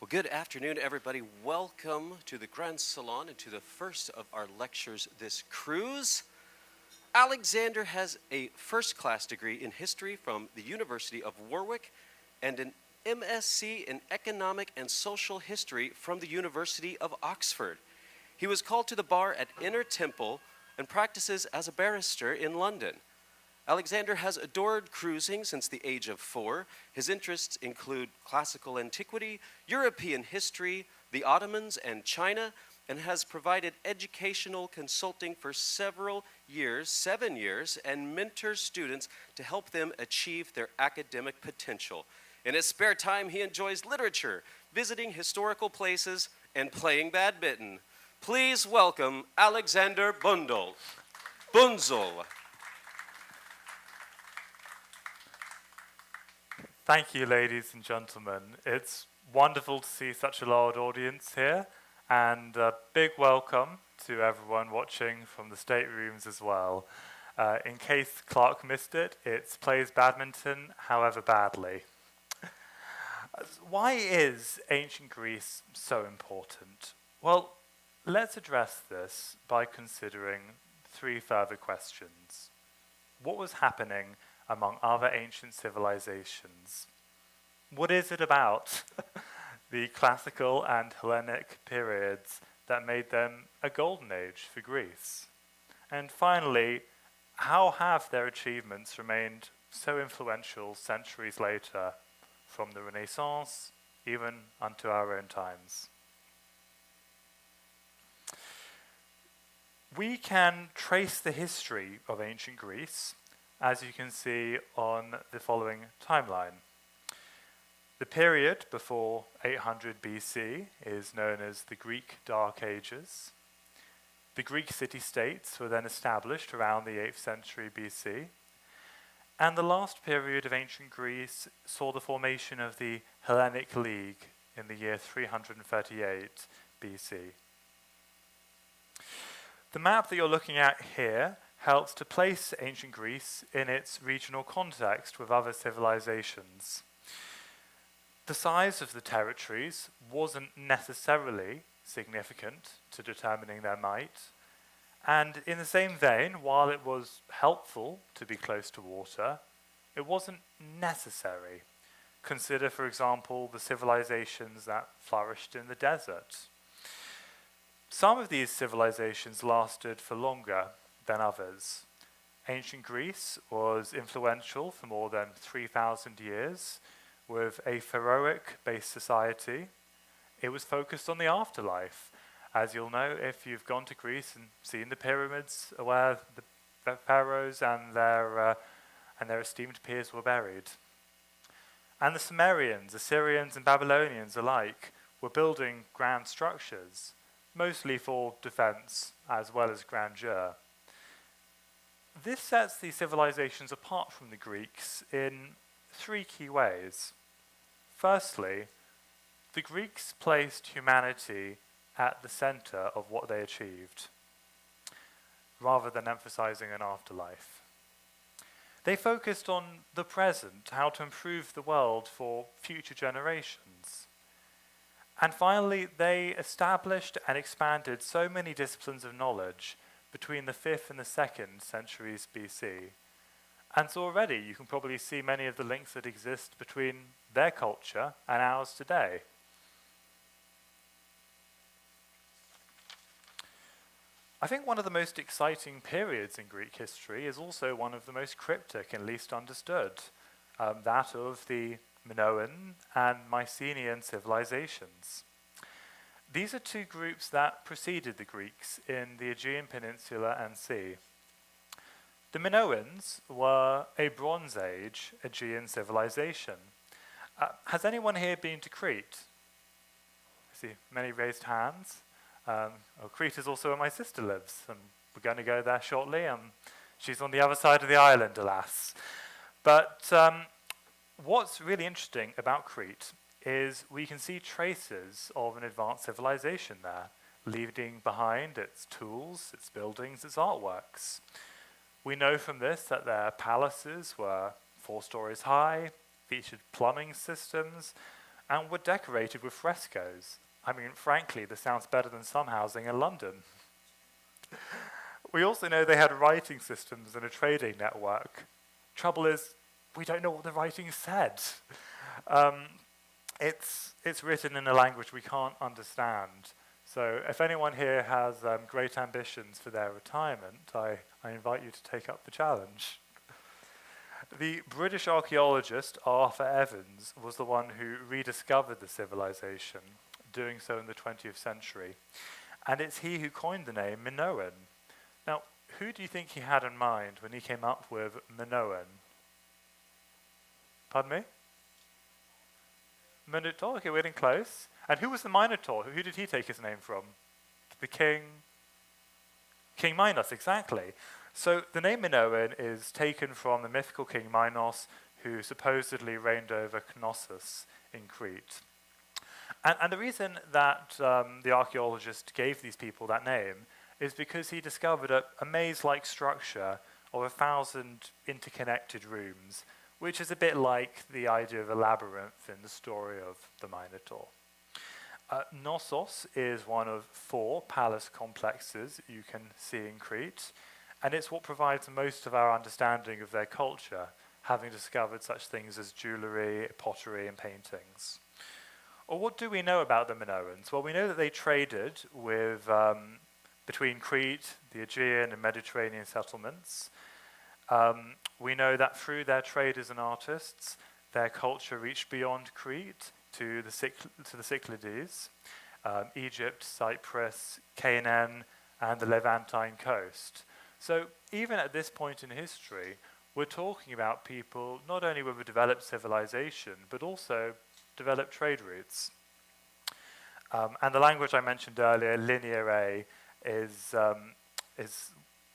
Well, good afternoon, everybody. Welcome to the Grand Salon and to the first of our lectures this cruise. Alexander has a first-class degree in history from the University of Warwick and an MSc in economic and social history from the University of Oxford. He was called to the bar at Inner Temple and practices as a barrister in London. Alexander has adored cruising since the age of 4. His interests include classical antiquity, European history, the Ottomans, and China, and has provided educational consulting for several years, 7 years, and mentors students to help them achieve their academic potential. In his spare time, he enjoys literature, visiting historical places, and playing badminton. Please welcome Alexander Bunzel. Thank you, ladies and gentlemen. It's wonderful to see such a large audience here, and a big welcome to everyone watching from the staterooms as well. In case Clark missed it, it's plays badminton, however badly. Why is ancient Greece so important? Well, let's address this by considering 3 further questions. What was happening among other ancient civilizations? What is it about the classical and Hellenic periods that made them a golden age for Greece? And finally, how have their achievements remained so influential centuries later, from the Renaissance even unto our own times? We can trace the history of ancient Greece, as you can see on the following timeline. The period before 800 BC is known as the Greek Dark Ages. The Greek city-states were then established around the 8th century BC. And the last period of ancient Greece saw the formation of the Hellenic League in the year 338 BC. The map that you're looking at here helps to place ancient Greece in its regional context with other civilizations. The size of the territories wasn't necessarily significant to determining their might, and in the same vein, while it was helpful to be close to water, it wasn't necessary. Consider, for example, the civilizations that flourished in the desert. Some of these civilizations lasted for longer than others. Ancient Greece was influential for more than 3,000 years with a pharaohic-based society. It was focused on the afterlife. As you'll know if you've gone to Greece and seen the pyramids where the pharaohs and their esteemed peers were buried. And the Sumerians, Assyrians, and Babylonians alike were building grand structures, mostly for defense as well as grandeur. This sets these civilizations apart from the Greeks in 3 key ways. Firstly, the Greeks placed humanity at the center of what they achieved, rather than emphasizing an afterlife. They focused on the present, how to improve the world for future generations. And finally, they established and expanded so many disciplines of knowledge between the 5th and the 2nd centuries BC. And so already you can probably see many of the links that exist between their culture and ours today. I think one of the most exciting periods in Greek history is also one of the most cryptic and least understood, that of the Minoan and Mycenaean civilizations. These are 2 groups that preceded the Greeks in the Aegean Peninsula and Sea. The Minoans were a Bronze Age Aegean civilization. Has anyone here been to Crete? I see many raised hands. Crete is also where my sister lives, and we're going to go there shortly. She's on the other side of the island, alas. But what's really interesting about Crete is we can see traces of an advanced civilization there, leaving behind its tools, its buildings, its artworks. We know from this that their palaces were 4 stories high, featured plumbing systems, and were decorated with frescoes. I mean, frankly, this sounds better than some housing in London. We also know they had writing systems and a trading network. Trouble is, we don't know what the writing said. It's written in a language we can't understand. So if anyone here has great ambitions for their retirement, I invite you to take up the challenge. The British archaeologist Arthur Evans was the one who rediscovered the civilization, doing so in the 20th century. And it's he who coined the name Minoan. Now, who do you think he had in mind when he came up with Minoan? Pardon me? Minotaur? Okay, we're getting close. And who was the Minotaur? Who did he take his name from? The king? King Minos, exactly. So the name Minoan is taken from the mythical king Minos, who supposedly reigned over Knossos in Crete. And the reason that the archaeologist gave these people that name is because he discovered a maze-like structure of 1,000 interconnected rooms, which is a bit like the idea of a labyrinth in the story of the Minotaur. Knossos is one of 4 palace complexes you can see in Crete, and it's what provides most of our understanding of their culture, having discovered such things as jewellery, pottery, and paintings. Well, what do we know about the Minoans? Well, we know that they traded with between Crete, the Aegean, and Mediterranean settlements. We know that through their traders and artists, their culture reached beyond Crete to the Cyclades, Egypt, Cyprus, Canaan, and the Levantine coast. So even at this point in history, we're talking about people not only with a developed civilization, but also developed trade routes. And the language I mentioned earlier, Linear A, is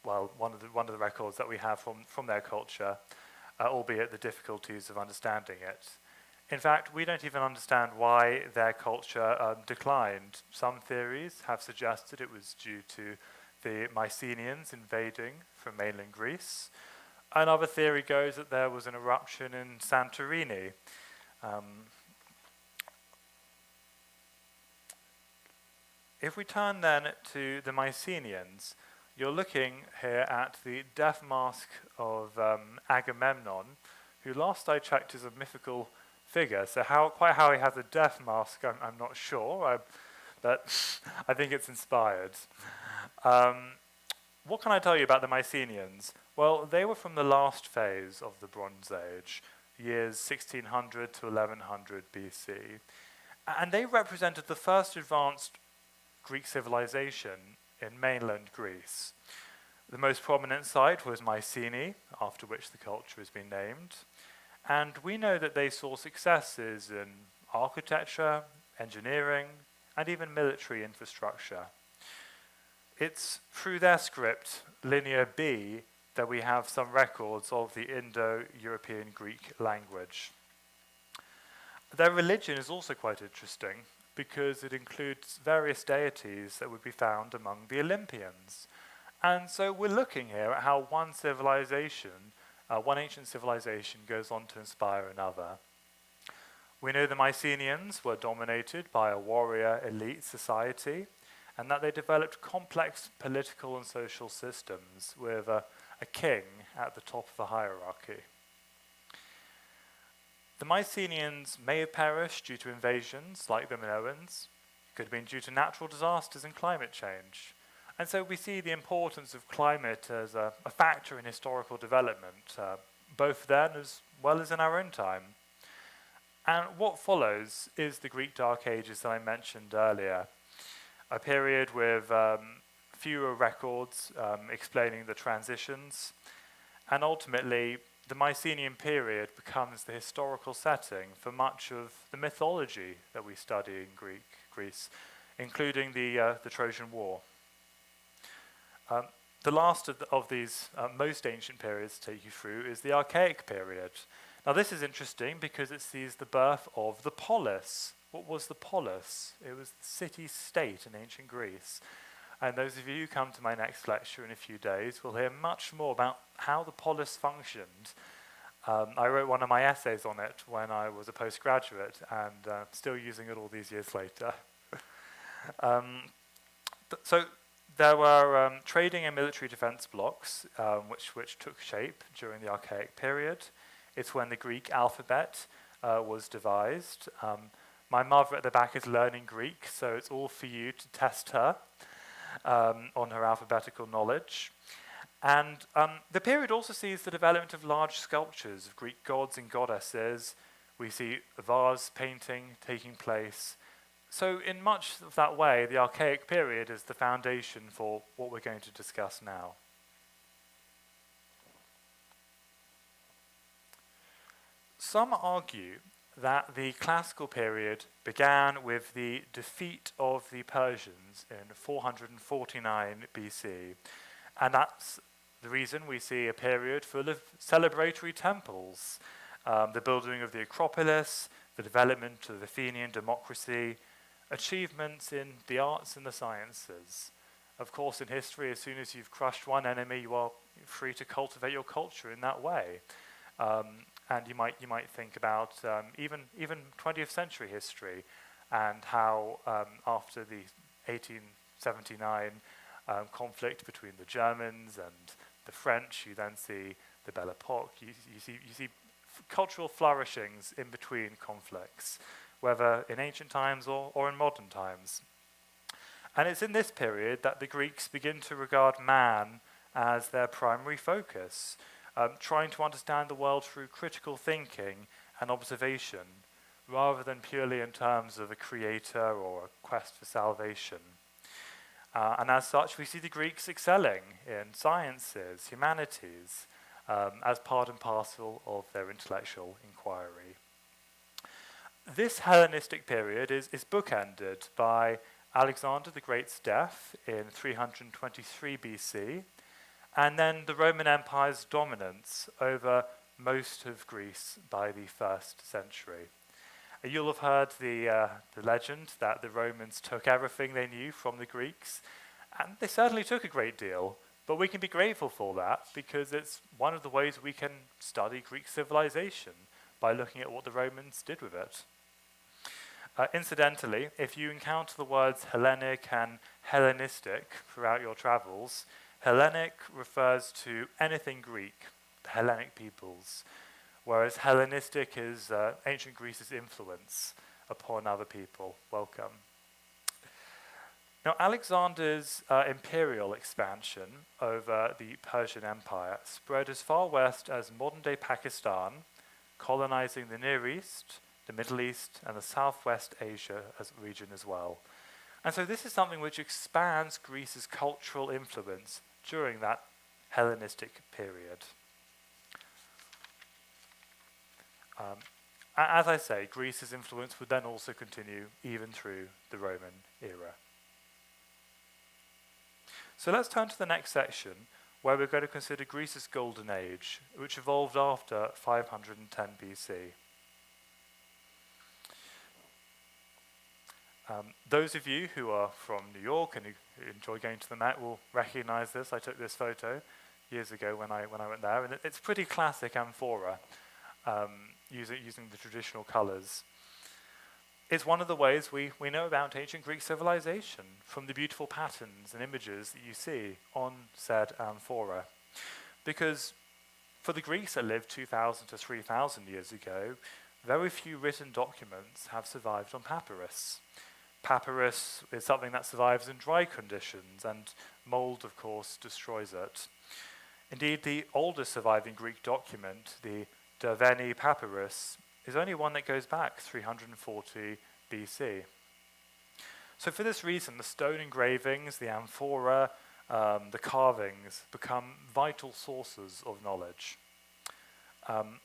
one of the records that we have from their culture, albeit the difficulties of understanding it. In fact, we don't even understand why their culture declined. Some theories have suggested it was due to the Mycenaeans invading from mainland Greece. Another theory goes that there was an eruption in Santorini. If we turn then to the Mycenaeans, you're looking here at the death mask of Agamemnon, who last I checked is a mythical figure. So quite how he has a death mask, I'm not sure, but I think it's inspired. What can I tell you about the Mycenaeans? Well, they were from the last phase of the Bronze Age, years 1600 to 1100 BC. And they represented the first advanced Greek civilization in mainland Greece. The most prominent site was Mycenae, after which the culture has been named. And we know that they saw successes in architecture, engineering, and even military infrastructure. It's through their script, Linear B, that we have some records of the Indo-European Greek language. Their religion is also quite interesting because it includes various deities that would be found among the Olympians. And so we're looking here at how one ancient civilization goes on to inspire another. We know the Mycenaeans were dominated by a warrior elite society, and that they developed complex political and social systems with a king at the top of the hierarchy. The Mycenaeans may have perished due to invasions like the Minoans. It could have been due to natural disasters and climate change. And so we see the importance of climate as a factor in historical development, both then as well as in our own time. And what follows is the Greek Dark Ages that I mentioned earlier, a period with fewer records explaining the transitions, and ultimately the Mycenaean period becomes the historical setting for much of the mythology that we study in Greece, including the Trojan War. The last of these most ancient periods to take you through is the Archaic period. Now this is interesting because it sees the birth of the polis. What was the polis? It was the city-state in ancient Greece. And those of you who come to my next lecture in a few days will hear much more about how the polis functioned. I wrote one of my essays on it when I was a postgraduate, and still using it all these years later. So there were trading and military defense blocks, which took shape during the Archaic period. It's when the Greek alphabet was devised. My mother at the back is learning Greek, so it's all for you to test her on her alphabetical knowledge. And the period also sees the development of large sculptures of Greek gods and goddesses. We see vase painting taking place. So in much of that way, the Archaic period is the foundation for what we're going to discuss now. Some argue that the classical period began with the defeat of the Persians in 449 BC, and that's the reason we see a period full of celebratory temples, the building of the Acropolis, the development of Athenian democracy, achievements in the arts and the sciences. Of course, in history, as soon as you've crushed one enemy, you are free to cultivate your culture in that way. And you might think about even 20th century history and how after the 1879 conflict between the Germans and the French, you then see the Belle Epoque. You see cultural flourishings in between conflicts, whether in ancient times or in modern times. And it's in this period that the Greeks begin to regard man as their primary focus, trying to understand the world through critical thinking and observation, rather than purely in terms of a creator or a quest for salvation. And as such, we see the Greeks excelling in sciences, humanities, as part and parcel of their intellectual inquiry. This Hellenistic period is bookended by Alexander the Great's death in 323 BC, and then the Roman Empire's dominance over most of Greece by the 1st century. You'll have heard the legend that the Romans took everything they knew from the Greeks, and they certainly took a great deal, but we can be grateful for that because it's one of the ways we can study Greek civilization, by looking at what the Romans did with it. Incidentally, if you encounter the words Hellenic and Hellenistic throughout your travels, Hellenic refers to anything Greek, the Hellenic peoples, whereas Hellenistic is ancient Greece's influence upon other people. Welcome. Now, Alexander's imperial expansion over the Persian Empire spread as far west as modern-day Pakistan, colonizing the Near East, the Middle East, and the Southwest Asia region as well. And so this is something which expands Greece's cultural influence during that Hellenistic period. As I say, Greece's influence would then also continue even through the Roman era. So let's turn to the next section, where we're going to consider Greece's golden age, which evolved after 510 BC. Those of you who are from New York and who enjoy going to the Met will recognize this. I took this photo years ago when I went there, and it's pretty classic amphora, using the traditional colors. It's one of the ways we know about ancient Greek civilization from the beautiful patterns and images that you see on said amphora. Because for the Greeks that lived 2,000 to 3,000 years ago, very few written documents have survived on papyrus. Papyrus is something that survives in dry conditions, and mold, of course, destroys it. Indeed, the oldest surviving Greek document, the Derveni papyrus, is only one that goes back 340 BC. So for this reason, the stone engravings, the amphora, the carvings become vital sources of knowledge.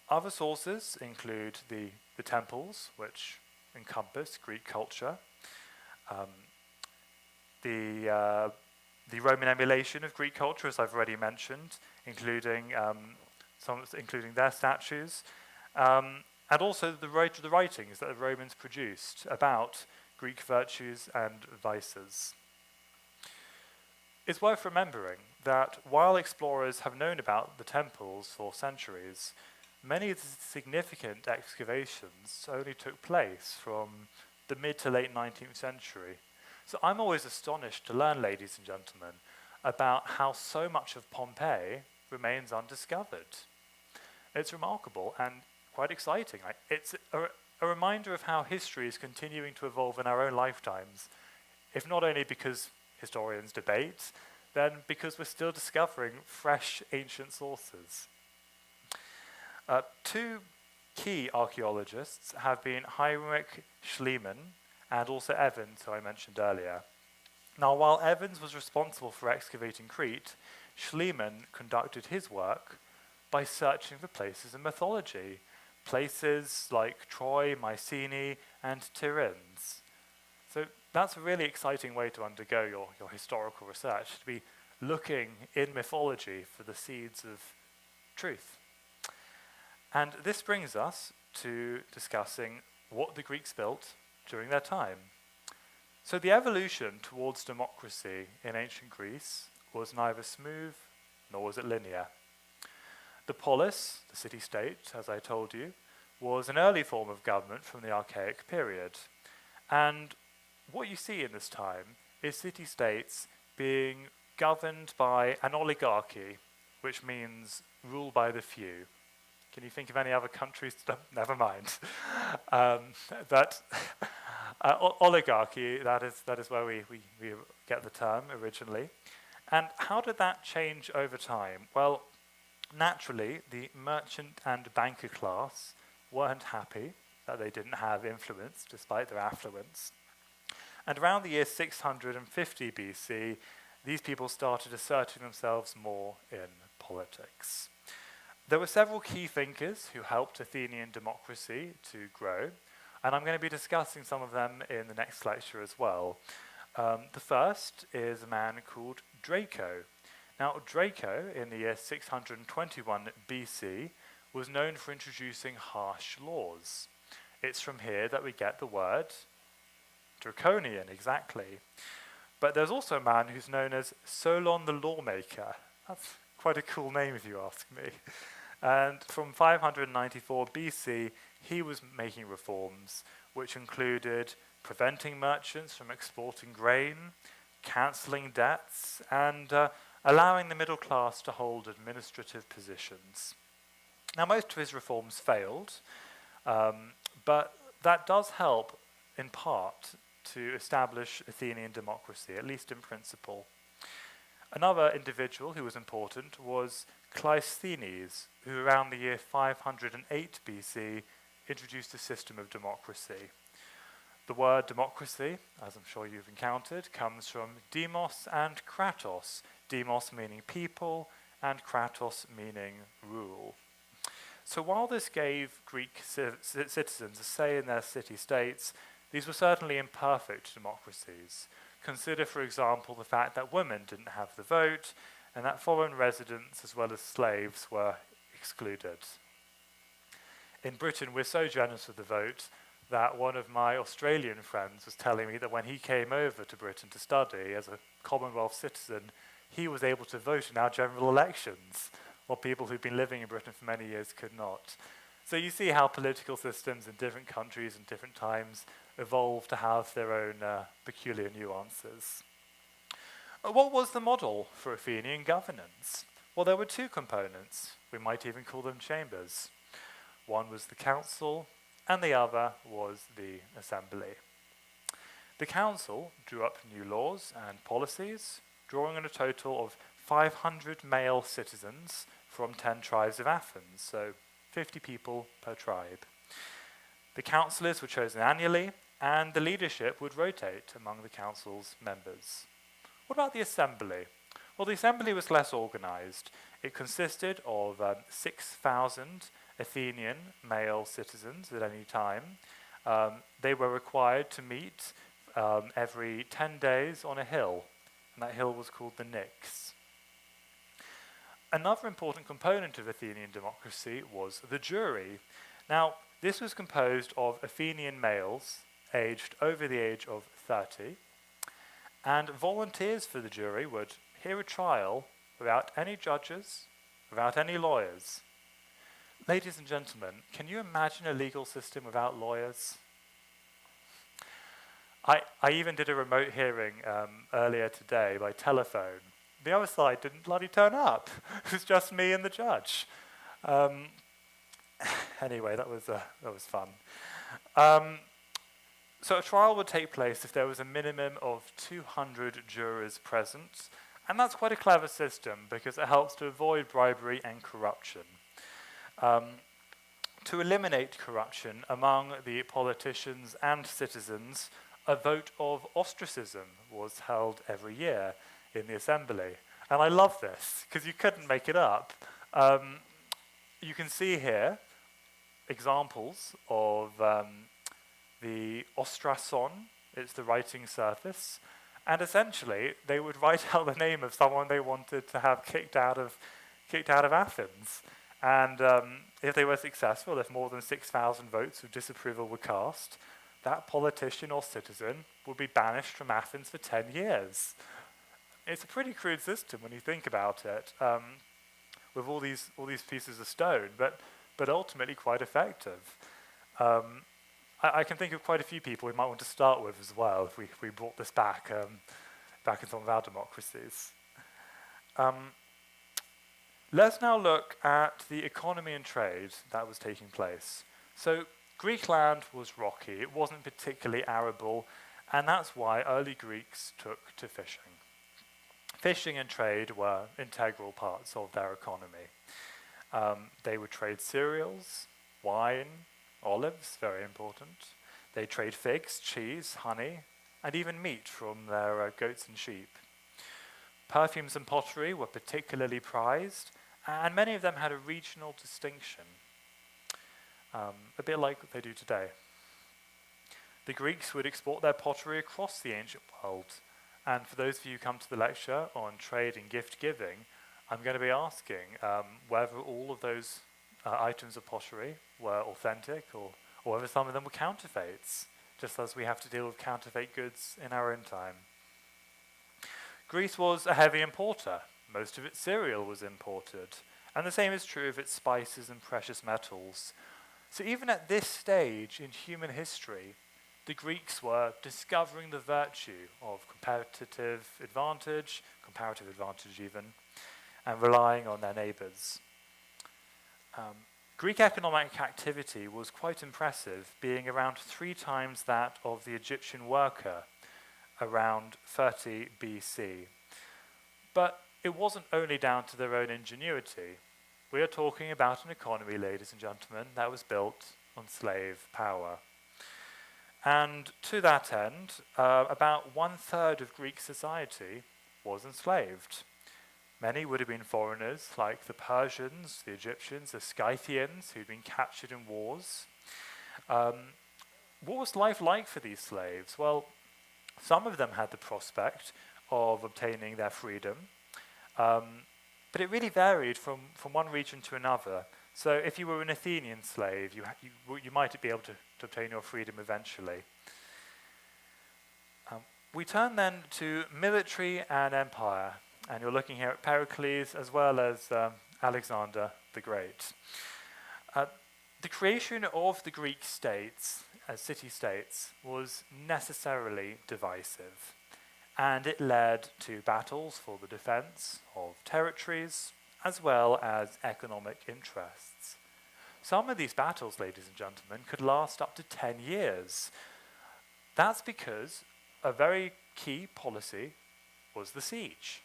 Other sources include the temples, which encompass Greek culture, the Roman emulation of Greek culture, as I've already mentioned, including their statues, and also the writings that the Romans produced about Greek virtues and vices. It's worth remembering that while explorers have known about the temples for centuries, many of the significant excavations only took place from the mid to late 19th century. So I'm always astonished to learn, ladies and gentlemen, about how so much of Pompeii remains undiscovered. It's remarkable and quite exciting. It's a reminder of how history is continuing to evolve in our own lifetimes, if not only because historians debate, then because we're still discovering fresh ancient sources. Two key archaeologists have been Heinrich Schliemann and also Evans, who I mentioned earlier. Now, while Evans was responsible for excavating Crete, Schliemann conducted his work by searching for places in mythology, places like Troy, Mycenae, and Tiryns. So that's a really exciting way to undergo your historical research, to be looking in mythology for the seeds of truth. And this brings us to discussing what the Greeks built during their time. So the evolution towards democracy in ancient Greece was neither smooth nor was it linear. The polis, the city-state, as I told you, was an early form of government from the Archaic period. And what you see in this time is city-states being governed by an oligarchy, which means rule by the few. Can you think of any other countries? Never mind. Oligarchy, that is where we get the term originally. And how did that change over time? Well, naturally, the merchant and banker class weren't happy that they didn't have influence despite their affluence. And around the year 650 BC, these people started asserting themselves more in politics. There were several key thinkers who helped Athenian democracy to grow, and I'm going to be discussing some of them in the next lecture as well. The first is a man called Draco. Now, Draco, in the year 621 BC, was known for introducing harsh laws. It's from here that we get the word draconian, exactly. But there's also a man who's known as Solon the Lawmaker. That's quite a cool name if you ask me. And from 594 BC, he was making reforms, which included preventing merchants from exporting grain, cancelling debts, and allowing the middle class to hold administrative positions. Now, most of his reforms failed, but that does help, in part, to establish Athenian democracy, at least in principle. Another individual who was important was Cleisthenes, who around the year 508 BC introduced a system of democracy. The word democracy, as I'm sure you've encountered, comes from demos and kratos, demos meaning people and kratos meaning rule. So while this gave Greek citizens a say in their city-states, these were certainly imperfect democracies. Consider, for example, the fact that women didn't have the vote and that foreign residents as well as slaves were excluded. In Britain, we're so generous with the vote that one of my Australian friends was telling me that when he came over to Britain to study as a Commonwealth citizen, he was able to vote in our general elections, while people who'd been living in Britain for many years could not. So you see how political systems in different countries and different times evolve to have their own peculiar nuances. What was the model for Athenian governance? Well, there were two components. We might even call them chambers. One was the council, and the other was the assembly. The council drew up new laws and policies, drawing on a total of 500 male citizens from 10 tribes of Athens, so 50 people per tribe. The councillors were chosen annually, and the leadership would rotate among the council's members. What about the assembly? Well, the assembly was less organized. It consisted of 6,000 Athenian male citizens at any time. They were required to meet every 10 days on a hill, and that hill was called the Nix. Another important component of Athenian democracy was the jury. Now, this was composed of Athenian males aged over the age of 30, and volunteers for the jury would hear a trial without any judges, without any lawyers. Ladies and gentlemen, can you imagine a legal system without lawyers? I even did a remote hearing earlier today by telephone. The other side didn't bloody turn up. It was just me and the judge. Anyway, that was fun. So a trial would take place if there was a minimum of 200 jurors present, and that's quite a clever system because it helps to avoid bribery and corruption. To eliminate corruption among the politicians and citizens, a vote of ostracism was held every year in the assembly. And I love this, because you couldn't make it up. You can see here examples of the ostrason. It's the writing surface. And essentially, they would write out the name of someone they wanted to have kicked out of Athens. And if they were successful, if more than 6,000 votes of disapproval were cast, that politician or citizen would be banished from Athens for 10 years. It's a pretty crude system when you think about it, with all these pieces of stone, but ultimately quite effective. I can think of quite a few people we might want to start with as well if we brought this back in some of our democracies. Let's now look at the economy and trade that was taking place. So Greek land was rocky, it wasn't particularly arable, and that's why early Greeks took to fishing. Fishing and trade were integral parts of their economy. They would trade cereals, wine, olives, very important. They trade figs, cheese, honey, and even meat from their goats and sheep. Perfumes and pottery were particularly prized, and many of them had a regional distinction, a bit like what they do today. The Greeks would export their pottery across the ancient world, and for those of you who come to the lecture on trade and gift giving, I'm going to be asking whether all of those items of pottery were authentic or whether some of them were counterfeits, just as we have to deal with counterfeit goods in our own time. Greece was a heavy importer. Most of its cereal was imported, and the same is true of its spices and precious metals. So even at this stage in human history, the Greeks were discovering the virtue of comparative advantage even, and relying on their neighbours. Greek economic activity was quite impressive, being around 3 times that of the Egyptian worker around 30 BC. But it wasn't only down to their own ingenuity. We are talking about an economy, ladies and gentlemen, that was built on slave power. And to that end, about 1/3 of Greek society was enslaved. Many would have been foreigners, like the Persians, the Egyptians, the Scythians, who'd been captured in wars. What was life like for these slaves? Well, some of them had the prospect of obtaining their freedom, but it really varied from one region to another. So if you were an Athenian slave, you might be able to obtain your freedom eventually. We turn then to military and empire, and you're looking here at Pericles as well as Alexander the Great. The creation of the Greek states as city-states was necessarily divisive, and it led to battles for the defense of territories as well as economic interests. Some of these battles, ladies and gentlemen, could last up to 10 years. That's because a very key policy was the siege.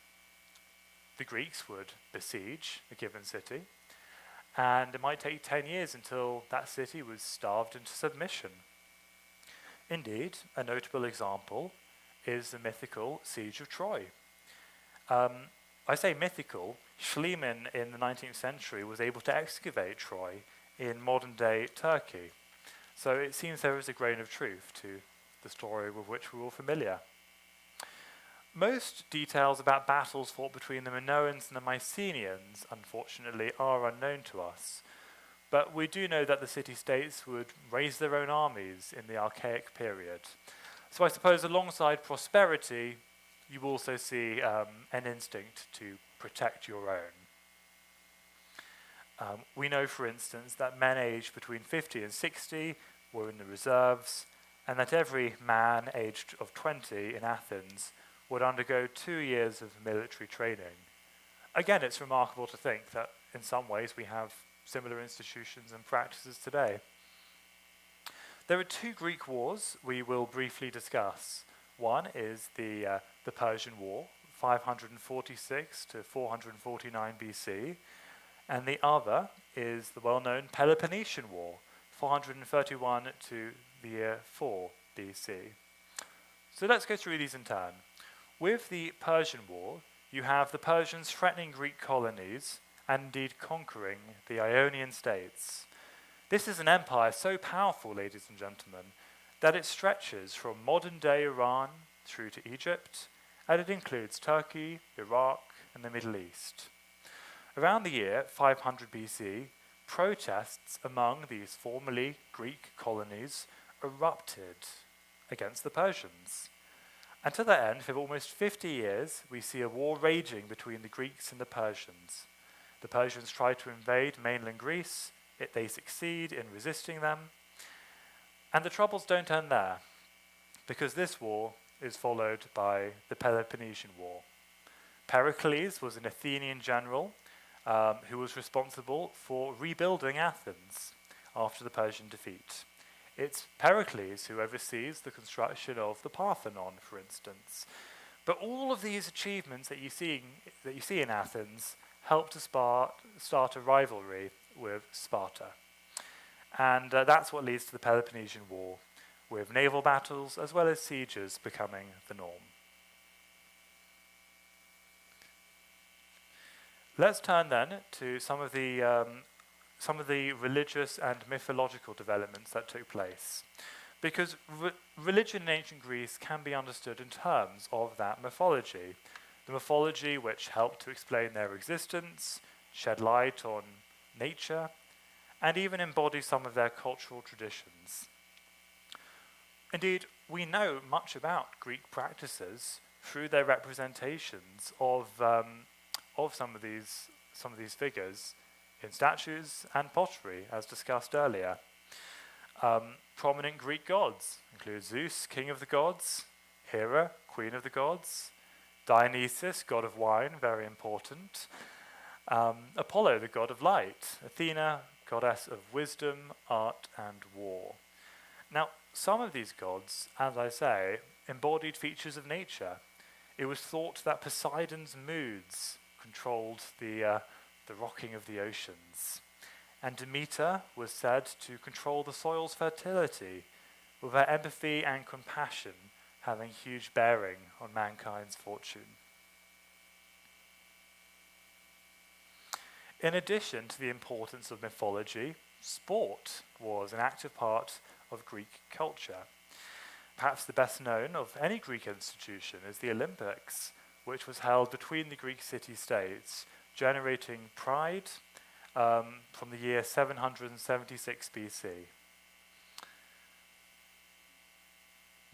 The Greeks would besiege a given city, and it might take 10 years until that city was starved into submission. Indeed, a notable example is the mythical Siege of Troy. I say mythical. Schliemann in the 19th century was able to excavate Troy in modern-day Turkey. So it seems there is a grain of truth to the story with which we're all familiar. Most details about battles fought between the Minoans and the Mycenaeans, unfortunately, are unknown to us. But we do know that the city-states would raise their own armies in the archaic period. So I suppose alongside prosperity, you also see an instinct to protect your own. We know, for instance, that men aged between 50 and 60 were in the reserves, and that every man aged of 20 in Athens would undergo 2 years of military training. Again, it's remarkable to think that in some ways we have similar institutions and practices today. There are 2 Greek wars we will briefly discuss. One is the Persian War, 546 to 449 BC, and the other is the well-known Peloponnesian War, 431 to the year 4 BC. So let's go through these in turn. With the Persian War, you have the Persians threatening Greek colonies and indeed conquering the Ionian states. This is an empire so powerful, ladies and gentlemen, that it stretches from modern-day Iran through to Egypt, and it includes Turkey, Iraq, and the Middle East. Around the year 500 BC, protests among these formerly Greek colonies erupted against the Persians. And to that end, for almost 50 years, we see a war raging between the Greeks and the Persians. The Persians try to invade mainland Greece. They succeed in resisting them. And the troubles don't end there, because this war is followed by the Peloponnesian War. Pericles was an Athenian general who was responsible for rebuilding Athens after the Persian defeat. It's Pericles who oversees the construction of the Parthenon, for instance. But all of these achievements that you see in Athens help to start a rivalry with Sparta. And that's what leads to the Peloponnesian War, with naval battles as well as sieges becoming the norm. Let's turn then to some of the religious and mythological developments that took place, because religion in ancient Greece can be understood in terms of that mythology, the mythology which helped to explain their existence, shed light on nature, and even embody some of their cultural traditions. Indeed, we know much about Greek practices through their representations of some of these figures in statues and pottery, as discussed earlier. Prominent Greek gods include Zeus, king of the gods, Hera, queen of the gods, Dionysus, god of wine, very important, Apollo, the god of light, Athena, goddess of wisdom, art, and war. Now, some of these gods, as I say, embodied features of nature. It was thought that Poseidon's moods controlled the rocking of the oceans, and Demeter was said to control the soil's fertility, with her empathy and compassion having huge bearing on mankind's fortune. In addition to the importance of mythology, sport was an active part of Greek culture. Perhaps the best known of any Greek institution is the Olympics, which was held between the Greek city-states, generating pride from the year 776 BC.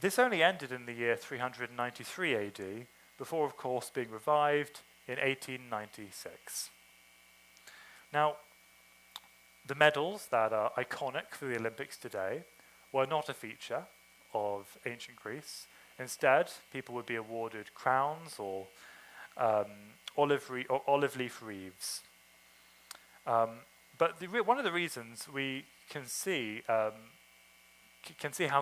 This only ended in the year 393 AD, before, of course, being revived in 1896. Now, the medals that are iconic for the Olympics today were not a feature of ancient Greece. Instead, people would be awarded crowns or olive leaf wreaths. But one of the reasons we can see how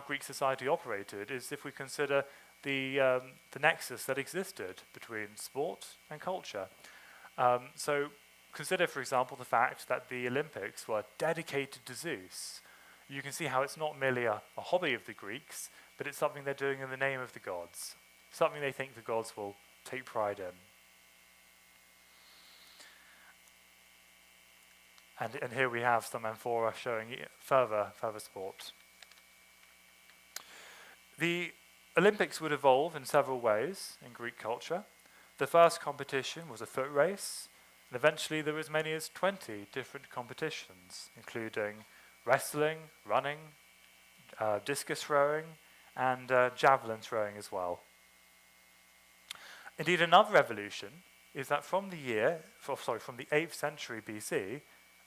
Greek society operated is if we consider the nexus that existed between sport and culture. So consider, for example, the fact that the Olympics were dedicated to Zeus. You can see how it's not merely a hobby of the Greeks, but it's something they're doing in the name of the gods, something they think the gods will take pride in. And here we have some amphora showing further sport. The Olympics would evolve in several ways in Greek culture. The first competition was a foot race, and eventually there were as many as 20 different competitions, including wrestling, running, discus throwing, and javelin throwing as well. Indeed, another evolution is that from the 8th century BC,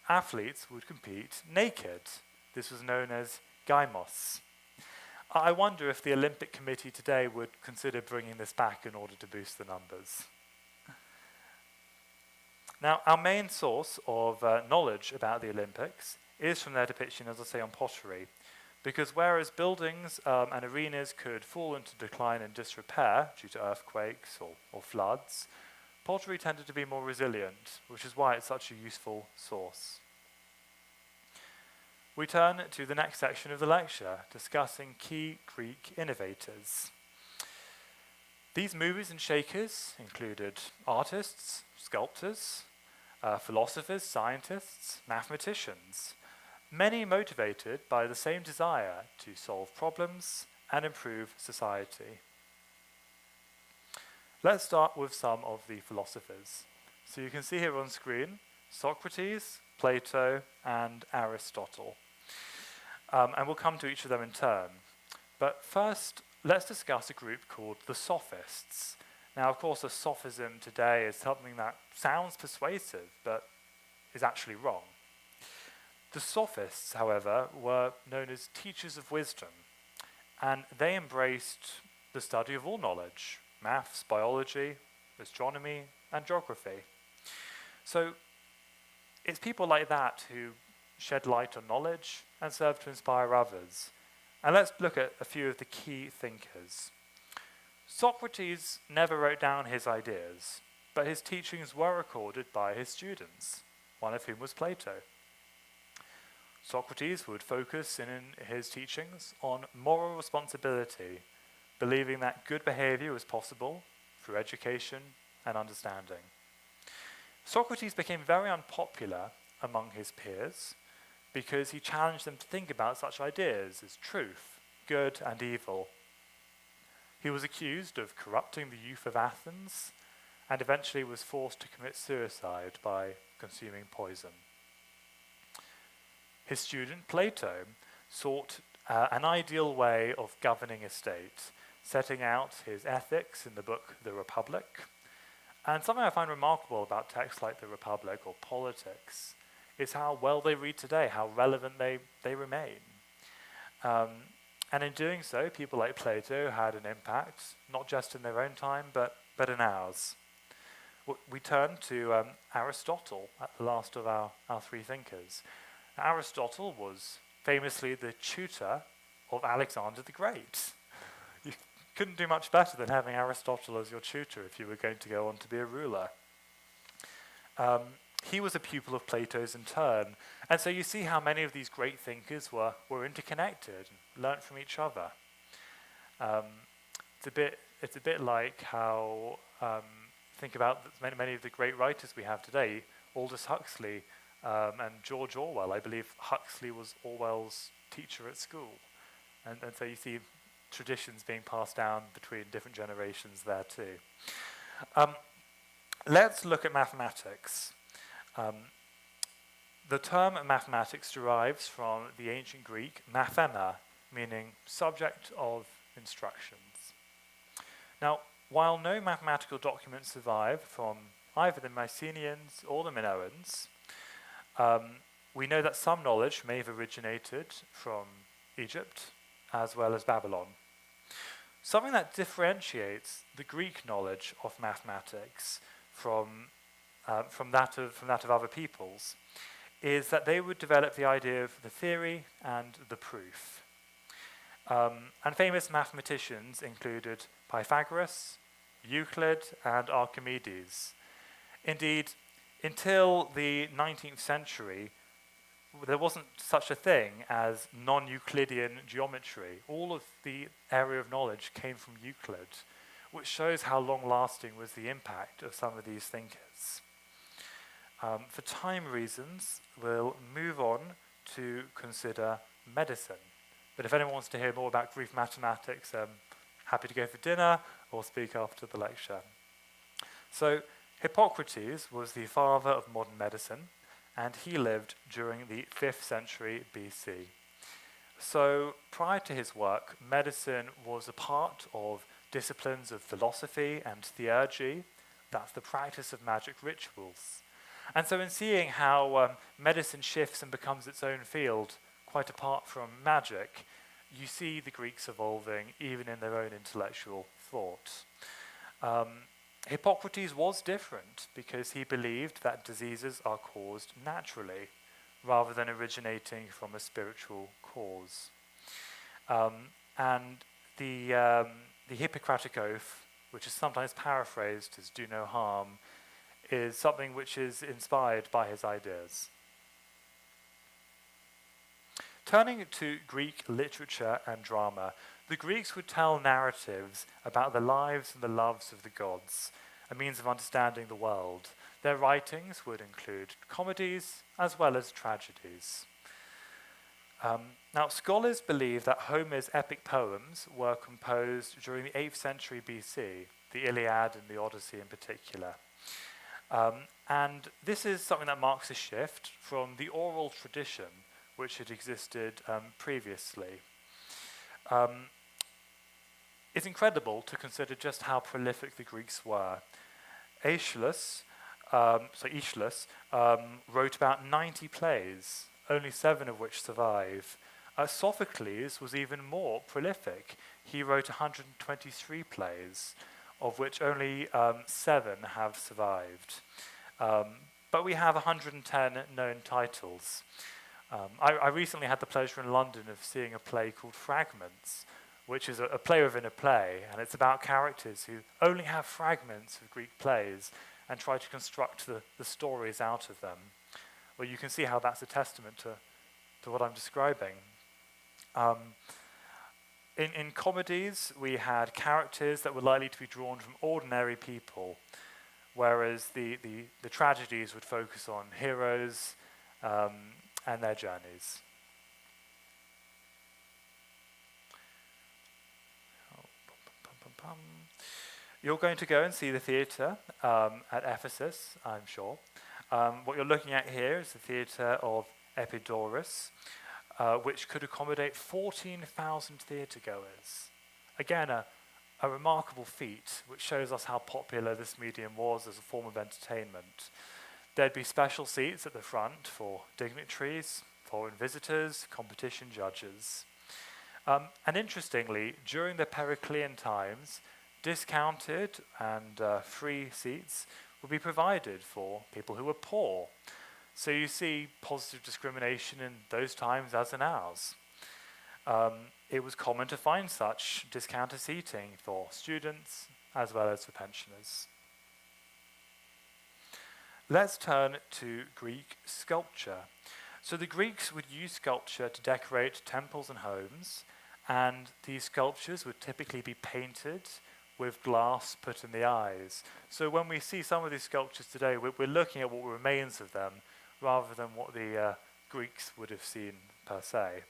athletes would compete naked. This was known as gymos. I wonder if the Olympic Committee today would consider bringing this back in order to boost the numbers. Now, our main source of knowledge about the Olympics is from their depiction, as I say, on pottery, because whereas buildings and arenas could fall into decline and disrepair due to earthquakes or floods, pottery tended to be more resilient, which is why it's such a useful source. We turn to the next section of the lecture, discussing key Greek innovators. These movers and shakers included artists, sculptors, philosophers, scientists, mathematicians, many motivated by the same desire to solve problems and improve society. Let's start with some of the philosophers. So you can see here on screen Socrates, Plato, and Aristotle. And we'll come to each of them in turn. But first, let's discuss a group called the Sophists. Now, of course, a sophism today is something that sounds persuasive, but is actually wrong. The Sophists, however, were known as teachers of wisdom, and they embraced the study of all knowledge: maths, biology, astronomy, and geography. So it's people like that who shed light on knowledge and serve to inspire others. And let's look at a few of the key thinkers. Socrates never wrote down his ideas, but his teachings were recorded by his students, one of whom was Plato. Socrates would focus in his teachings on moral responsibility, believing that good behavior was possible through education and understanding. Socrates became very unpopular among his peers because he challenged them to think about such ideas as truth, good, and evil. He was accused of corrupting the youth of Athens and eventually was forced to commit suicide by consuming poison. His student Plato sought an ideal way of governing a state, setting out his ethics in the book The Republic. And something I find remarkable about texts like The Republic or Politics is how well they read today, how relevant they remain. And in doing so, people like Plato had an impact, not just in their own time, but in ours. We turn to Aristotle, at the last of our three thinkers. Aristotle was famously the tutor of Alexander the Great. You couldn't do much better than having Aristotle as your tutor if you were going to go on to be a ruler. He was a pupil of Plato's in turn, and so you see how many of these great thinkers were interconnected and learnt from each other. It's a bit like how think about many of the great writers we have today, Aldous Huxley and George Orwell. I believe Huxley was Orwell's teacher at school, and so you see traditions being passed down between different generations there too. Let's look at mathematics. The term mathematics derives from the ancient Greek mathema, meaning subject of instructions. Now, while no mathematical documents survive from either the Mycenaeans or the Minoans, we know that some knowledge may have originated from Egypt as well as Babylon. Something that differentiates the Greek knowledge of mathematics from that of other peoples is that they would develop the idea of the theory and the proof. And famous mathematicians included Pythagoras, Euclid, and Archimedes. Indeed, until the 19th century, there wasn't such a thing as non-Euclidean geometry. All of the area of knowledge came from Euclid, which shows how long-lasting was the impact of some of these thinkers. For time reasons, we'll move on to consider medicine. But if anyone wants to hear more about Greek mathematics, happy to go for dinner or speak after the lecture. So Hippocrates was the father of modern medicine, and he lived during the 5th century BC. So prior to his work, medicine was a part of disciplines of philosophy and theurgy. That's the practice of magic rituals. And so in seeing how medicine shifts and becomes its own field, quite apart from magic, you see the Greeks evolving even in their own intellectual thought. Hippocrates was different because he believed that diseases are caused naturally rather than originating from a spiritual cause. And the Hippocratic Oath, which is sometimes paraphrased as do no harm, is something which is inspired by his ideas. Turning to Greek literature and drama, the Greeks would tell narratives about the lives and the loves of the gods, a means of understanding the world. Their writings would include comedies as well as tragedies. Now, scholars believe that Homer's epic poems were composed during the 8th century BC, the Iliad and the Odyssey in particular. And this is something that marks a shift from the oral tradition which had existed previously. It's incredible to consider just how prolific the Greeks were. Aeschylus wrote about 90 plays, only 7 of which survive. Sophocles was even more prolific. He wrote 123 plays, of which only 7 have survived. But we have 110 known titles. I recently had the pleasure in London of seeing a play called Fragments, which is a play within a play, and it's about characters who only have fragments of Greek plays and try to construct the stories out of them. Well, you can see how that's a testament to what I'm describing. In comedies, we had characters that were likely to be drawn from ordinary people, whereas the tragedies would focus on heroes and their journeys. You're going to go and see the theatre at Ephesus, I'm sure. What you're looking at here is the theatre of Epidaurus, which could accommodate 14,000 theatregoers. Again, a remarkable feat, which shows us how popular this medium was as a form of entertainment. There'd be special seats at the front for dignitaries, foreign visitors, competition judges. And interestingly, during the Periclean times, discounted and free seats would be provided for people who were poor. So you see positive discrimination in those times as in ours. It was common to find such discounted seating for students as well as for pensioners. Let's turn to Greek sculpture. So the Greeks would use sculpture to decorate temples and homes, and these sculptures would typically be painted with glass put in the eyes. So when we see some of these sculptures today, we're looking at what remains of them rather than what the Greeks would have seen per se.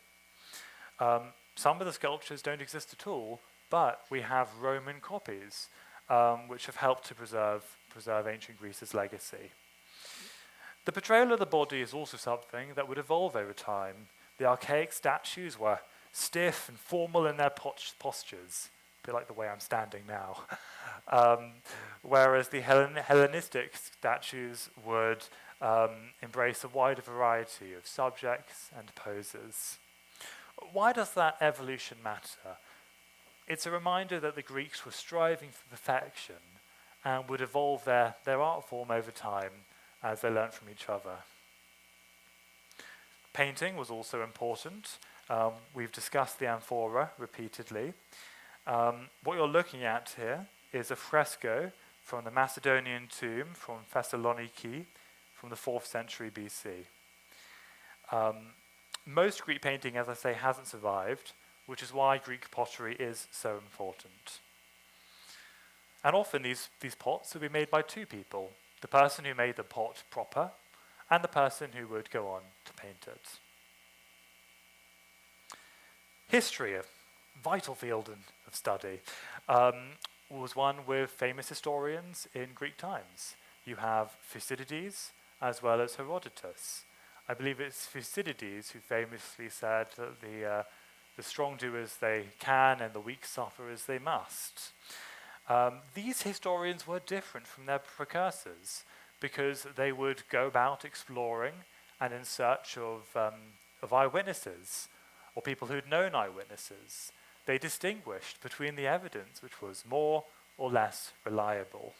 Some of the sculptures don't exist at all, but we have Roman copies, which have helped to preserve ancient Greece's legacy. The portrayal of the body is also something that would evolve over time. The archaic statues were stiff and formal in their postures, a bit like the way I'm standing now. Whereas the Hellenistic statues would embrace a wider variety of subjects and poses. Why does that evolution matter? It's a reminder that the Greeks were striving for perfection and would evolve their art form over time as they learnt from each other. Painting was also important. We've discussed the amphora repeatedly. What you're looking at here is a fresco from the Macedonian tomb from Thessaloniki from the 4th century BC. Most Greek painting, as I say, hasn't survived, which is why Greek pottery is so important. And often these pots would be made by 2 people, the person who made the pot proper and the person who would go on to paint it. History, a vital field of study, was one with famous historians in Greek times. You have Thucydides as well as Herodotus. I believe it's Thucydides who famously said that the strong do as they can and the weak suffer as they must. These historians were different from their precursors. because they would go about exploring and in search of eyewitnesses or people who'd known eyewitnesses. They distinguished between the evidence which was more or less reliable.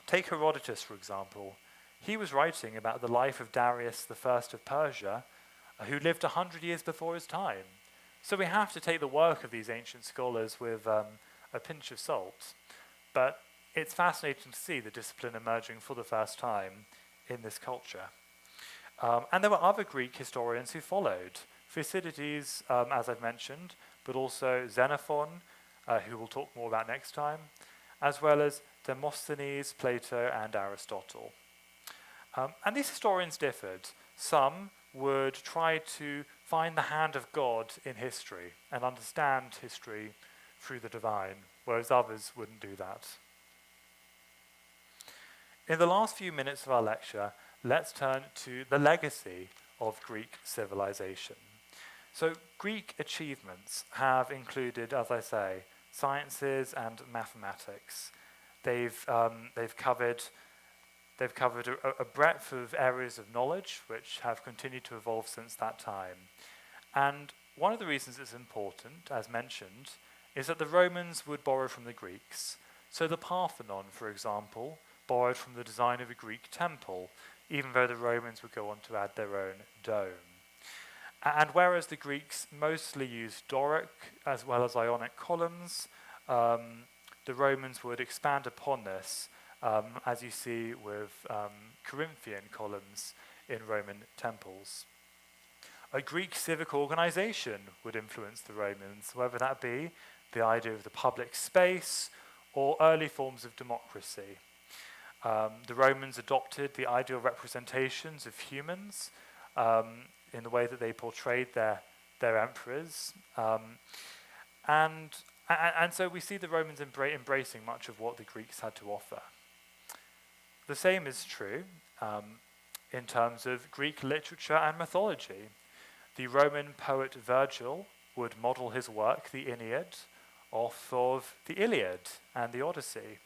Take Herodotus, for example. He was writing about the life of Darius I of Persia, who lived 100 years before his time. So we have to take the work of these ancient scholars with a pinch of salt. But it's fascinating to see the discipline emerging for the first time in this culture. And there were other Greek historians who followed. Thucydides, as I've mentioned, but also Xenophon, who we'll talk more about next time, as well as Demosthenes, Plato, and Aristotle. And these historians differed. Some would try to find the hand of God in history and understand history through the divine, whereas others wouldn't do that. In the last few minutes of our lecture, let's turn to the legacy of Greek civilization. So Greek achievements have included, as I say, sciences and mathematics. They've covered a breadth of areas of knowledge which have continued to evolve since that time. And one of the reasons it's important, as mentioned, is that the Romans would borrow from the Greeks. So the Parthenon, for example, borrowed from the design of a Greek temple, even though the Romans would go on to add their own dome. And whereas the Greeks mostly used Doric as well as Ionic columns, the Romans would expand upon this, as you see with Corinthian columns in Roman temples. A Greek civic organization would influence the Romans, whether that be the idea of the public space or early forms of democracy. The Romans adopted the ideal representations of humans in the way that they portrayed their emperors. And so we see the Romans embracing much of what the Greeks had to offer. The same is true in terms of Greek literature and mythology. The Roman poet Virgil would model his work, the Aeneid, off of the Iliad and the Odyssey.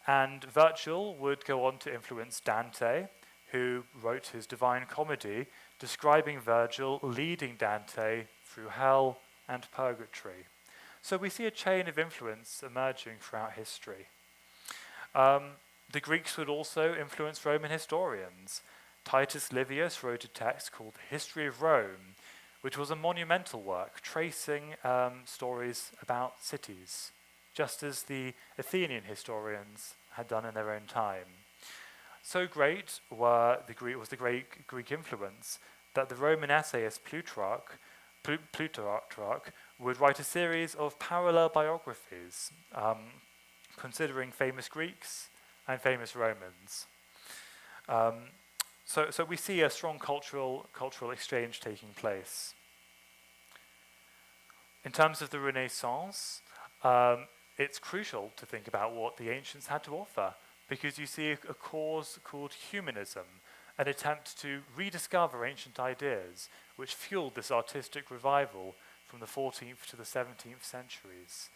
And Virgil would go on to influence Dante, who wrote his Divine Comedy, describing Virgil leading Dante through hell and purgatory. So we see a chain of influence emerging throughout history. The Greeks would also influence Roman historians. Titus Livius wrote a text called The History of Rome, which was a monumental work tracing stories about cities, just as the Athenian historians had done in their own time. So great was the great Greek influence that the Roman essayist Plutarch would write a series of parallel biographies considering famous Greeks and famous Romans. So we see a strong cultural exchange taking place. In terms of the Renaissance, it's crucial to think about what the ancients had to offer, because you see a cause called humanism, an attempt to rediscover ancient ideas, which fueled this artistic revival from the 14th to the 17th centuries.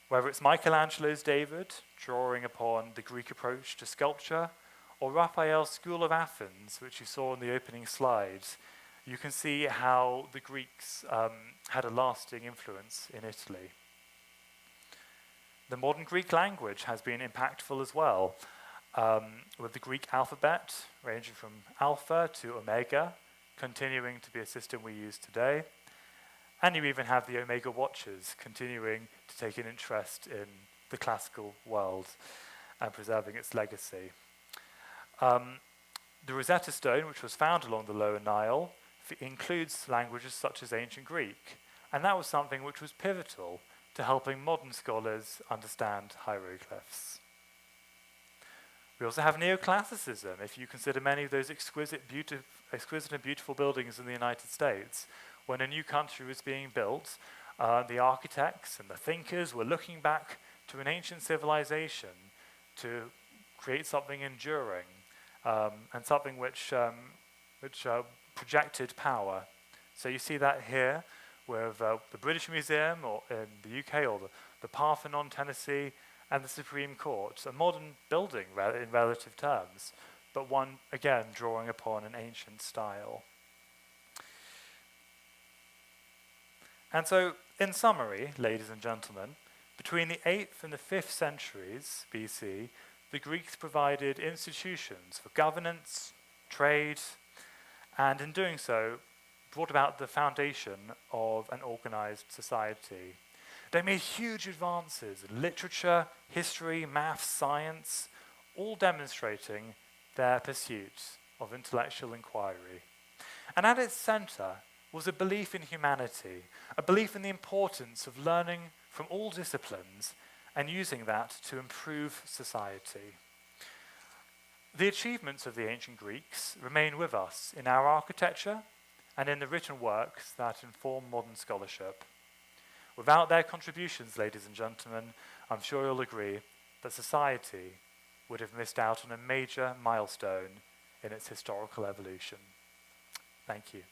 Whether it's Michelangelo's David, drawing upon the Greek approach to sculpture, or Raphael's School of Athens, which you saw in the opening slides, you can see how the Greeks had a lasting influence in Italy. The modern Greek language has been impactful as well, with the Greek alphabet ranging from alpha to omega, continuing to be a system we use today. And you even have the Omega watches continuing to take an interest in the classical world and preserving its legacy. The Rosetta Stone, which was found along the Lower Nile, includes languages such as Ancient Greek, and that was something which was pivotal to helping modern scholars understand hieroglyphs. We also have neoclassicism, if you consider many of those exquisite and beautiful buildings in the United States. When a new country was being built, the architects and the thinkers were looking back to an ancient civilization to create something enduring and something which projected power. So you see that here with the British Museum or in the UK, or the Parthenon, Tennessee, and the Supreme Court, a modern building in relative terms, but one, again, drawing upon an ancient style. And so, in summary, ladies and gentlemen, between the 8th and the 5th centuries BC, the Greeks provided institutions for governance, trade, and in doing so, brought about the foundation of an organized society. They made huge advances in literature, history, maths, science, all demonstrating their pursuit of intellectual inquiry. And at its center was a belief in humanity, a belief in the importance of learning from all disciplines and using that to improve society. The achievements of the ancient Greeks remain with us in our architecture and in the written works that inform modern scholarship. Without their contributions, ladies and gentlemen, I'm sure you'll agree that society would have missed out on a major milestone in its historical evolution. Thank you.